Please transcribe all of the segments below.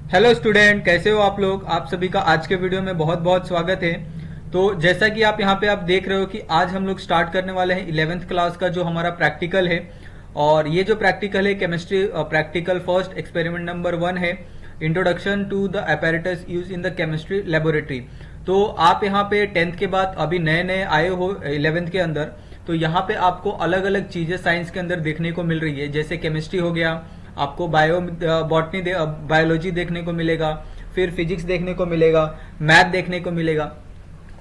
Hello student, कैसे हो आप लोग। आप सभी का आज के वीडियो में बहुत बहुत स्वागत है। तो जैसा कि आप यहाँ पे आप देख रहे हो कि आज हम लोग स्टार्ट करने वाले हैं 11th क्लास का जो हमारा प्रैक्टिकल है। और ये जो प्रैक्टिकल है chemistry practical first experiment number 1 है, introduction to the apparatus use in the chemistry laboratory. तो आप यहाँ पे 10th के बाद अभी नए नए आए हो 11th के अंदर, तो यहाँ पे आपको अलग अलग चीजें साइंस के अंदर देखने को मिल रही है। जैसे केमिस्ट्री हो गया, आपको बॉटनी बायोलॉजी देखने को मिलेगा, फिर फिजिक्स देखने को मिलेगा, मैथ देखने को मिलेगा।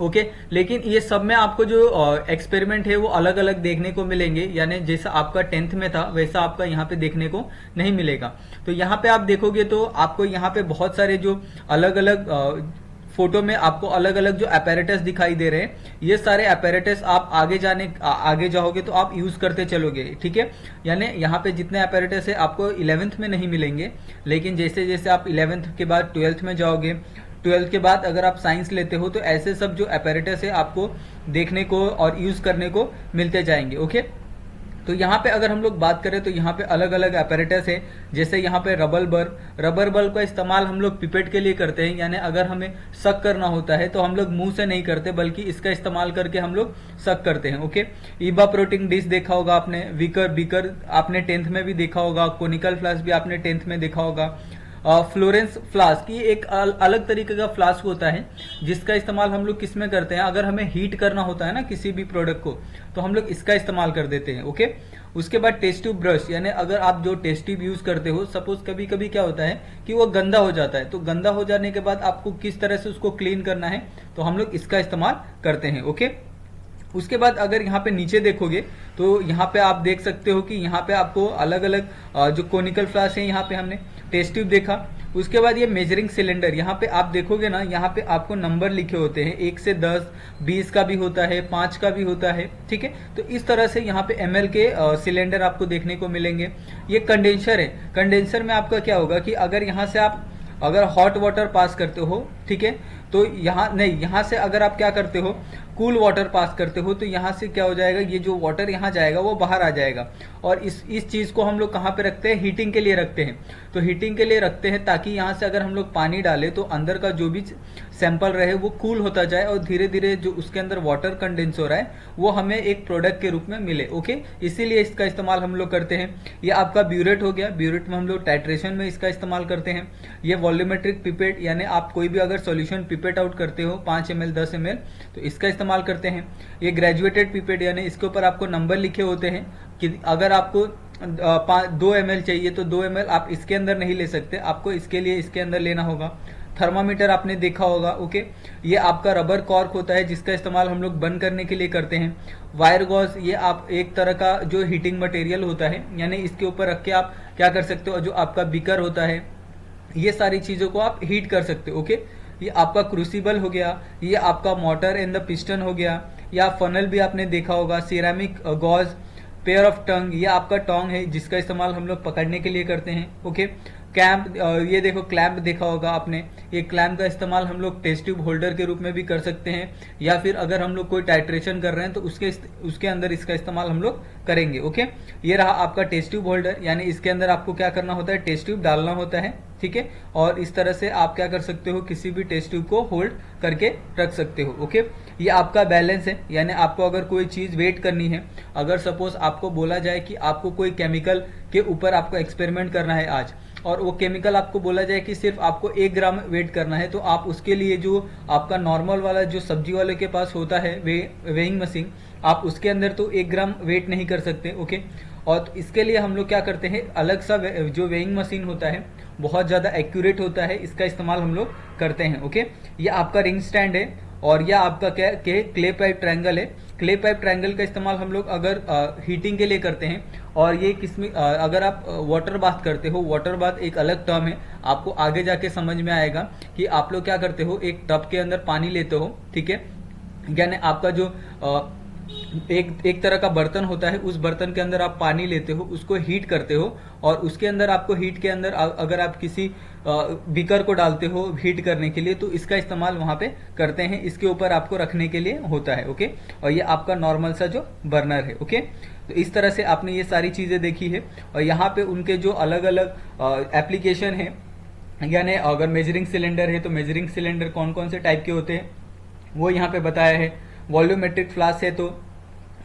ओके, लेकिन ये सब में आपको जो एक्सपेरिमेंट है वो अलग अलग देखने को मिलेंगे, यानी जैसा आपका 10th में था वैसा आपका यहाँ पे देखने को नहीं मिलेगा। तो यहाँ पे आप देखोगे तो आपको यहाँ पे बहुत सारे जो अलग अलग फोटो में आपको अलग अलग जो अपैरेटस दिखाई दे रहे हैं, ये सारे अपैरेटस आप आगे जाओगे तो आप यूज करते चलोगे। ठीक है, यानी यहाँ पे जितने अपैरेटस है आपको 11th में नहीं मिलेंगे, लेकिन जैसे जैसे आप 11th के बाद 12th में जाओगे, 12th के बाद अगर आप साइंस लेते हो तो ऐसे सब जो अपैरेटस है आपको देखने को और यूज करने को मिलते जाएंगे। ओके, तो यहाँ पे अगर हम लोग बात करें तो यहाँ पे अलग अलग अपैरेटस है। जैसे यहाँ पे रबर बल्ब का इस्तेमाल हम लोग पिपेट के लिए करते हैं, यानी अगर हमें सक करना होता है तो हम लोग मुंह से नहीं करते बल्कि इसका इस्तेमाल करके हम लोग सक करते हैं। ओके, इवापोरेटिंग डिश देखा होगा आपने, बीकर आपने 10th में भी देखा होगा, कोनिकल फ्लास्क भी आपने 10th में देखा होगा। फ्लोरेंस फ्लास्क, ये एक अलग तरीके का फ्लास्क होता है जिसका इस्तेमाल हम लोग किस में करते हैं, अगर हमें हीट करना होता है ना किसी भी प्रोडक्ट को, तो हम लोग इसका इस्तेमाल कर देते हैं। ओके, उसके बाद टेस्ट ट्यूब ब्रश, यानी अगर आप जो टेस्ट ट्यूब यूज करते हो, सपोज कभी कभी क्या होता है कि वो गंदा हो जाता है, तो गंदा हो जाने के बाद आपको किस तरह से उसको क्लीन करना है, तो हम लोग इसका इस्तेमाल करते हैं। ओके, उसके बाद अगर यहाँ पे नीचे देखोगे तो यहाँ पे आप देख सकते हो कि यहाँ पे आपको अलग अलग जो कोनिकल फ्लास्क है, यहाँ पे हमने टेस्ट ट्यूब देखा। उसके बाद ये मेजरिंग सिलेंडर, यहाँ पे आप देखोगे ना, यहाँ पे आपको नंबर लिखे होते हैं, 1 से 10, 20 का भी होता है, 5 का भी होता है। ठीक है, तो इस तरह से यहाँ पे ml के सिलेंडर आपको देखने को मिलेंगे। ये कंडेंसर है, कंडेंसर में आपका क्या होगा कि अगर यहाँ से आप अगर हॉट वाटर पास करते हो, ठीक है, तो यहाँ नहीं, यहाँ से अगर आप क्या करते हो, कूल वाटर पास करते हो, तो यहाँ से क्या हो जाएगा, ये जो वाटर यहाँ जाएगा वो बाहर आ जाएगा। और इस चीज को हम लोग कहाँ पे रखते हैं, हीटिंग के लिए रखते हैं। तो हीटिंग के लिए रखते हैं ताकि यहाँ से अगर हम लोग पानी डालें तो अंदर का जो भी सैंपल रहे वो कूल होता जाए और धीरे धीरे जो उसके अंदर वाटर कंडेंस हो रहा है वो हमें एक प्रोडक्ट के रूप में मिले। ओके, इसीलिए इसका इस्तेमाल हम लोग करते हैं। ये आपका ब्यूरेट हो गया, ब्यूरेट में हम लोग टाइट्रेशन में इसका इस्तेमाल करते हैं। ये वॉल्यूमेट्रिक पिपेट, यानी आप कोई भी अगर सॉल्यूशन पिपेट आउट करते हो 5 ml 10 ml, तो इसका इस्तेमाल करते हैं। ये ग्रेजुएटेड पिपेट, यानी इसके ऊपर आपको नंबर लिखे होते हैं कि अगर आपको 2 ml चाहिए तो 2 ml आप इसके अंदर नहीं ले सकते, आपको इसके लिए इसके अंदर लेना होगा। थर्मामीटर आपने देखा होगा। ओके, ये आपका रबर कॉर्क होता है जिसका इस्तेमाल हम लोग बंद करने के लिए करते हैं। वायर गॉज, ये आप एक तरह का जो हीटिंग मटेरियल होता है, यानी इसके ऊपर रख के आप क्या कर सकते हो, जो आपका बीकर होता है, ये सारी चीजों को आप हीट कर सकते हो। ओके, ये आपका क्रूसिबल हो गया, ये आपका मोटर एंड द पिस्टन हो गया, या फनल भी आपने देखा होगा। Ceramic gauze, pair of tong, ये आपका टोंग है जिसका इस्तेमाल हम लोग पकड़ने के लिए करते हैं। ओके, कैंप, ये देखो क्लैंप देखा होगा आपने, ये क्लैंप का इस्तेमाल हम लोग टेस्ट ट्यूब होल्डर के रूप में भी कर सकते हैं, या फिर अगर हम लोग कोई टाइट्रेशन कर रहे हैं तो उसके अंदर इसका इस्तेमाल हम लोग करेंगे। ओके, ये रहा आपका टेस्ट ट्यूब होल्डर, यानी इसके अंदर आपको क्या करना होता है, टेस्ट ट्यूब डालना होता है। ठीक है, और इस तरह से आप क्या कर सकते हो, किसी भी टेस्ट ट्यूब को होल्ड करके रख सकते हो। ओके, ये आपका बैलेंस है, यानी आपको अगर कोई चीज वेट करनी है, अगर सपोज आपको बोला जाए कि आपको कोई केमिकल के ऊपर आपको एक्सपेरिमेंट करना है आज, और वो केमिकल आपको बोला जाए कि सिर्फ आपको 1 ग्राम वेट करना है, तो आप उसके लिए जो आपका नॉर्मल वाला जो सब्जी वाले के पास होता है वेइंग मशीन, आप उसके अंदर तो 1 ग्राम वेट नहीं कर सकते। ओके, और इसके लिए हम लोग क्या करते हैं, अलग सा जो वेइंग मशीन होता है बहुत ज्यादा एक्यूरेट होता है, इसका इस्तेमाल हम लोग करते हैं। ओके, ये आपका रिंग स्टैंड है, और यह आपका क्या क्ले पाइप ट्रायंगल है। क्ले पाइप ट्रायंगल का इस्तेमाल हम लोग अगर हीटिंग के लिए करते हैं, और ये किसमें अगर आप वाटर बाथ करते हो, वाटर बाथ एक अलग टर्म है, आपको आगे जाके समझ में आएगा कि आप लोग क्या करते हो, एक टब के अंदर पानी लेते हो। ठीक है, यानी आपका जो एक तरह का बर्तन होता है, उस बर्तन के अंदर आप पानी लेते हो, उसको हीट करते हो, और उसके अंदर आपको हीट के अंदर अगर आप किसी बीकर को डालते हो हीट करने के लिए, तो इसका इस्तेमाल वहां पे करते हैं, इसके ऊपर आपको रखने के लिए होता है। ओके, और ये आपका नॉर्मल सा जो बर्नर है। ओके, तो इस तरह से आपने ये सारी चीजें देखी है, और यहाँ पे उनके जो अलग अलग एप्लीकेशन है यानी अगर मेजरिंग सिलेंडर है तो मेजरिंग सिलेंडर कौन कौन से टाइप के होते हैं वो यहाँ पे बताया है। वॉल्यूमेट्रिक फ्लास्क है तो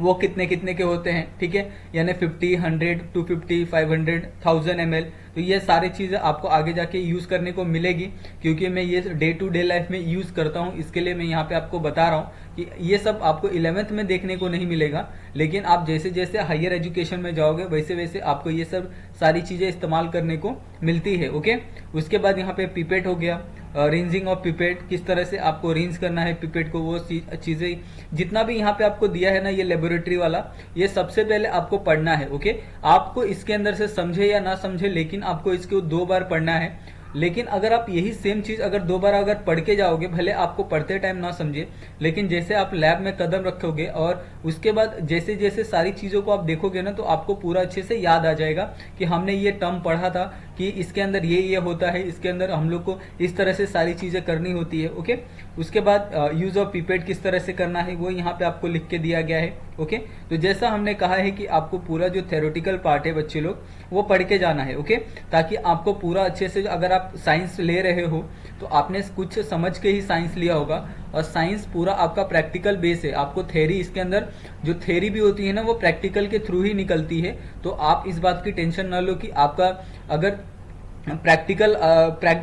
वो कितने कितने के होते हैं, ठीक है, यानी 50, 100, 250, 500, 1000 ml। तो ये सारी चीजें आपको आगे जाके यूज करने को मिलेगी, क्योंकि मैं ये डे टू डे लाइफ में यूज करता हूँ, इसके लिए मैं यहाँ पे आपको बता रहा हूँ कि ये सब आपको 11th में देखने को नहीं मिलेगा, लेकिन आप जैसे जैसे हायर एजुकेशन में जाओगे वैसे वैसे आपको ये सब सारी चीजें इस्तेमाल करने को मिलती है। ओके, उसके बाद यहाँ पे पिपेट हो गया, रिंजिंग ऑफ पिपेट, किस तरह से आपको रिंज करना है पिपेट को, वो चीजें जितना भी यहाँ पे आपको दिया है ना ये लेबोरेटरी वाला, ये सबसे पहले आपको पढ़ना है। ओके, आपको इसके अंदर से समझे या ना समझे, लेकिन आपको इसको 2 बार पढ़ना है। लेकिन अगर आप यही सेम चीज अगर 2 बार अगर पढ़ के जाओगे, भले आपको पढ़ते टाइम ना समझे, लेकिन जैसे आप लैब में कदम रखोगे और उसके बाद जैसे जैसे सारी चीजों को आप देखोगे ना, तो आपको पूरा अच्छे से याद आ जाएगा कि हमने ये टर्म पढ़ा था कि इसके अंदर ये होता है, इसके अंदर हम लोग को इस तरह से सारी चीजें करनी होती है। ओके, उसके बाद यूज ऑफ पिपेट किस तरह से करना है वो यहाँ पे आपको लिख के दिया गया है। ओके, तो जैसा हमने कहा है कि आपको पूरा जो थ्योरेटिकल पार्ट है बच्चे लोग वो पढ़ के जाना है। ओके, ताकि आपको पूरा अच्छे से, अगर आप साइंस ले रहे हो तो आपने कुछ समझ के ही साइंस लिया होगा, और साइंस पूरा आपका प्रैक्टिकल बेस है। आपको थ्योरी, इसके अंदर जो थ्योरी भी होती है ना वो प्रैक्टिकल के थ्रू ही निकलती है। तो आप इस बात की टेंशन ना लो कि आपका अगर प्रैक्टिकल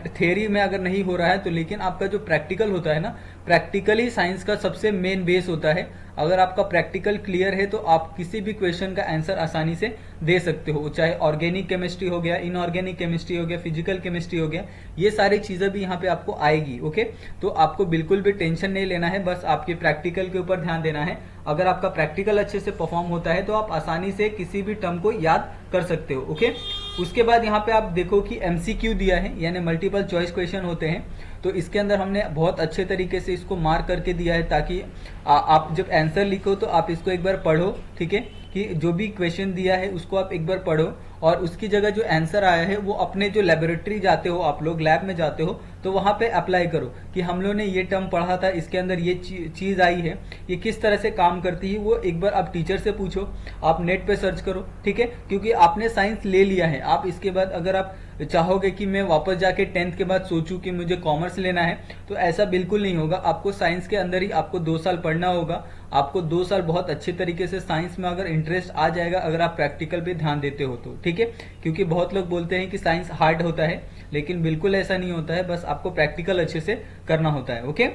थ्योरी में अगर नहीं हो रहा है तो, लेकिन आपका जो प्रैक्टिकल होता है ना, प्रैक्टिकली साइंस का सबसे मेन बेस होता है। अगर आपका प्रैक्टिकल क्लियर है तो आप किसी भी क्वेश्चन का आंसर आसानी से दे सकते हो, चाहे ऑर्गेनिक केमिस्ट्री हो गया, इनऑर्गेनिक केमिस्ट्री हो गया, फिजिकल केमिस्ट्री हो गया, ये सारी चीजें भी यहाँ पे आपको आएगी। ओके, तो आपको बिल्कुल भी टेंशन नहीं लेना है, बस आपके प्रैक्टिकल के ऊपर ध्यान देना है। अगर आपका प्रैक्टिकल अच्छे से परफॉर्म होता है तो आप आसानी से किसी भी टर्म को याद कर सकते हो। ओके, उसके बाद यहाँ पे आप देखो कि एमसीक्यू दिया है, यानी मल्टीपल चॉइस क्वेश्चन होते हैं। तो इसके अंदर हमने बहुत अच्छे तरीके से इसको मार्क करके दिया है, ताकि आप जब आंसर लिखो तो आप इसको एक बार पढ़ो, ठीक है, कि जो भी क्वेश्चन दिया है उसको आप एक बार पढ़ो, और उसकी जगह जो आंसर आया है वो अपने जो लेबोरेटरी जाते हो, आप लोग लैब में जाते हो, तो वहां पे अप्लाई करो कि हम लोग ने ये टर्म पढ़ा था, इसके अंदर ये चीज आई है, ये किस तरह से काम करती है, वो एक बार आप टीचर से पूछो, आप नेट पे सर्च करो, ठीक है, क्योंकि आपने साइंस ले लिया है। आप इसके बाद अगर आप चाहोगे कि मैं वापस जाके 10th के बाद सोचूं कि मुझे कॉमर्स लेना है, तो ऐसा बिल्कुल नहीं होगा। आपको साइंस के अंदर ही आपको 2 साल पढ़ना होगा। आपको 2 साल बहुत अच्छे तरीके से साइंस में अगर इंटरेस्ट आ जाएगा, अगर आप प्रैक्टिकल पे ध्यान देते हो तो, ठीक है, क्योंकि बहुत लोग बोलते हैं कि साइंस हार्ड होता है, लेकिन बिल्कुल ऐसा नहीं होता है, बस आपको प्रैक्टिकल अच्छे से करना होता है। ओके,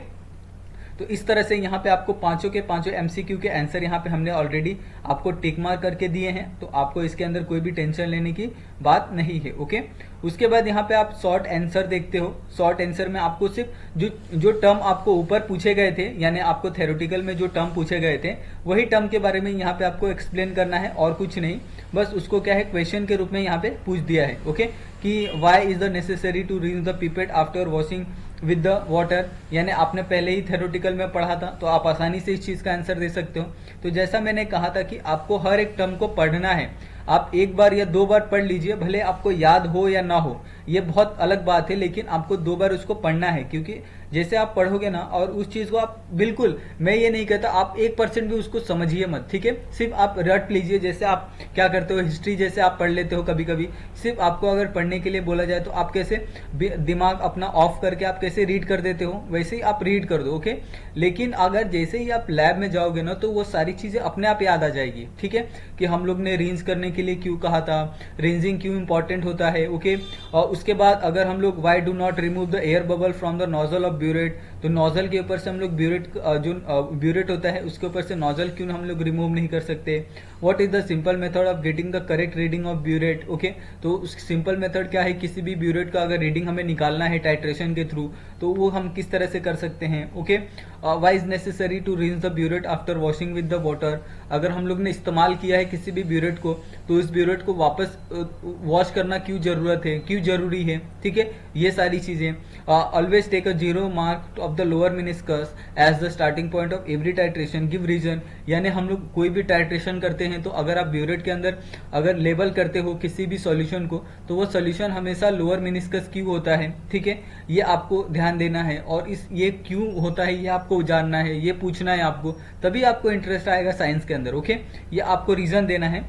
तो इस तरह से यहाँ पे आपको पांचों के पांचों एमसीक्यू के आंसर यहाँ पे हमने ऑलरेडी आपको टिक मार्क करके दिए हैं, तो आपको इसके अंदर कोई भी टेंशन लेने की बात नहीं है। ओके, उसके बाद यहाँ पे आप शॉर्ट आंसर देखते हो। शॉर्ट आंसर में आपको सिर्फ जो टर्म आपको ऊपर पूछे गए थे, यानी आपको थ्योरेटिकल में जो टर्म पूछे गए थे वही टर्म के बारे में यहाँ पे आपको एक्सप्लेन करना है, और कुछ नहीं, बस उसको क्या है क्वेश्चन के रूप में यहाँ पे पूछ दिया है। ओके, कि why is the necessary to rinse the pipette after washing with the water, यानी आपने पहले ही थ्योरेटिकल में पढ़ा था, तो आप आसानी से इस चीज का आंसर दे सकते हो। तो जैसा मैंने कहा था कि आपको हर एक टर्म को पढ़ना है, आप 1 बार या 2 बार पढ़ लीजिए, भले आपको याद हो या ना हो, ये बहुत अलग बात है, लेकिन आपको 2 बार उसको पढ़ना है, क्योंकि जैसे आप पढ़ोगे ना, और उस चीज को आप बिल्कुल, मैं ये नहीं कहता आप 1% भी उसको समझिए मत, ठीक है, सिर्फ आप रट लीजिए। जैसे आप क्या करते हो, हिस्ट्री जैसे आप पढ़ लेते हो कभी कभी, सिर्फ आपको अगर पढ़ने के लिए बोला जाए तो आप कैसे दिमाग अपना ऑफ करके आप कैसे रीड कर देते हो, वैसे ही आप रीड कर दो। ओके, लेकिन अगर जैसे ही आप लैब में जाओगे ना, तो वो सारी चीजें अपने आप याद आ जाएगी, ठीक है, कि हम लोग ने रेंज करने के लिए क्यों कहा था, रेंजिंग क्यों इंपॉर्टेंट होता है। ओके, और उसके बाद अगर हम लोग why do not remove the air bubble from the nozzle of burette, तो नोजल के ऊपर से हम लोग ब्यूरेट, जो ब्यूरेट होता है उसके ऊपर से नोजल क्यों हम लोग रिमूव नहीं कर सकते। What is the simple method of getting the correct reading of burette. Okay, तो उस सिंपल मेथड क्या है, किसी भी ब्यूरेट का अगर रीडिंग हमें निकालना है टाइट्रेशन के थ्रू, तो वो हम किस तरह से कर सकते हैं। Okay, why is necessary to rinse the burette after washing with the water, अगर हम लोग ने इस्तेमाल किया है किसी भी ब्यूरेट को, तो इस ब्यूरेट को वापस वॉश करना क्यों जरूरत है, क्यों जरूरी है, ठीक है, ये सारी चीजें। Always take a 0 mark of the lower meniscus as the starting point of every titration, give reason, यानी हम लोग कोई भी टाइट्रेशन करते हैं तो अगर आप ब्यूरेट के अंदर अगर लेबल करते हो किसी भी सॉल्यूशन को, तो वो सॉल्यूशन हमेशा लोअर मेनिस्कस क्यों होता है, ठीक है, ये आपको ध्यान देना है, और इस ये क्यों होता है ये आपको जानना है, ये पूछना है आपको, तभी आपको इंटरेस्ट आएगा साइंस के अंदर। ओके, ये आपको रीजन देना है।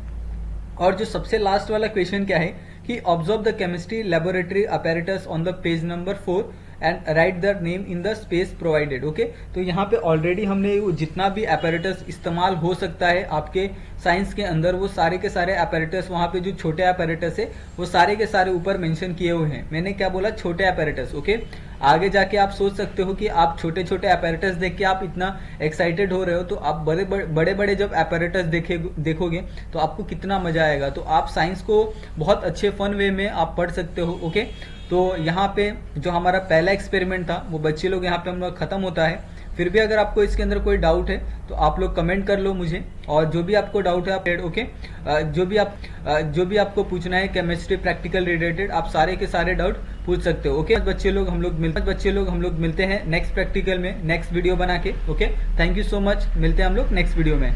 और जो सबसे लास्ट वाला क्वेश्चन क्या है कि observe the chemistry laboratory apparatus on the page number 4 and right the name in the space provided. Okay, तो यहाँ पे ऑलरेडी हमने जितना भी अपैरेटस इस्तेमाल हो सकता है आपके साइंस के अंदर, वो सारे के सारे अपैरेटस, वहाँ पे जो छोटे अपैरेटस है वो सारे के सारे ऊपर मेंशन किए हुए हैं। मैंने क्या बोला? छोटे अपैरेटस। ओके, आगे जाके आप सोच सकते हो कि आप छोटे छोटे अपैरेटस देख के आप इतना एक्साइटेड हो रहे हो, तो आप बड़े बड़े जब अपैरेटस देखोगे तो आपको कितना मजा आएगा। तो आप साइंस को बहुत अच्छे फन वे में आप पढ़ सकते हो। ओके, तो यहाँ पे जो हमारा पहला एक्सपेरिमेंट था वो बच्चे लोग यहाँ पे हम लोग खत्म होता है। फिर भी अगर आपको इसके अंदर कोई डाउट है तो आप लोग कमेंट कर लो मुझे, और जो भी आपको डाउट है आप ओके, जो भी आपको पूछना है केमिस्ट्री प्रैक्टिकल रिलेटेड, आप सारे के सारे डाउट पूछ सकते हो। ओके, बच्चे लोग हम लोग मिलते हैं नेक्स्ट प्रैक्टिकल में, नेक्स्ट वीडियो बना के। Okay, thank you so much, मिलते हैं हम लोग नेक्स्ट वीडियो में।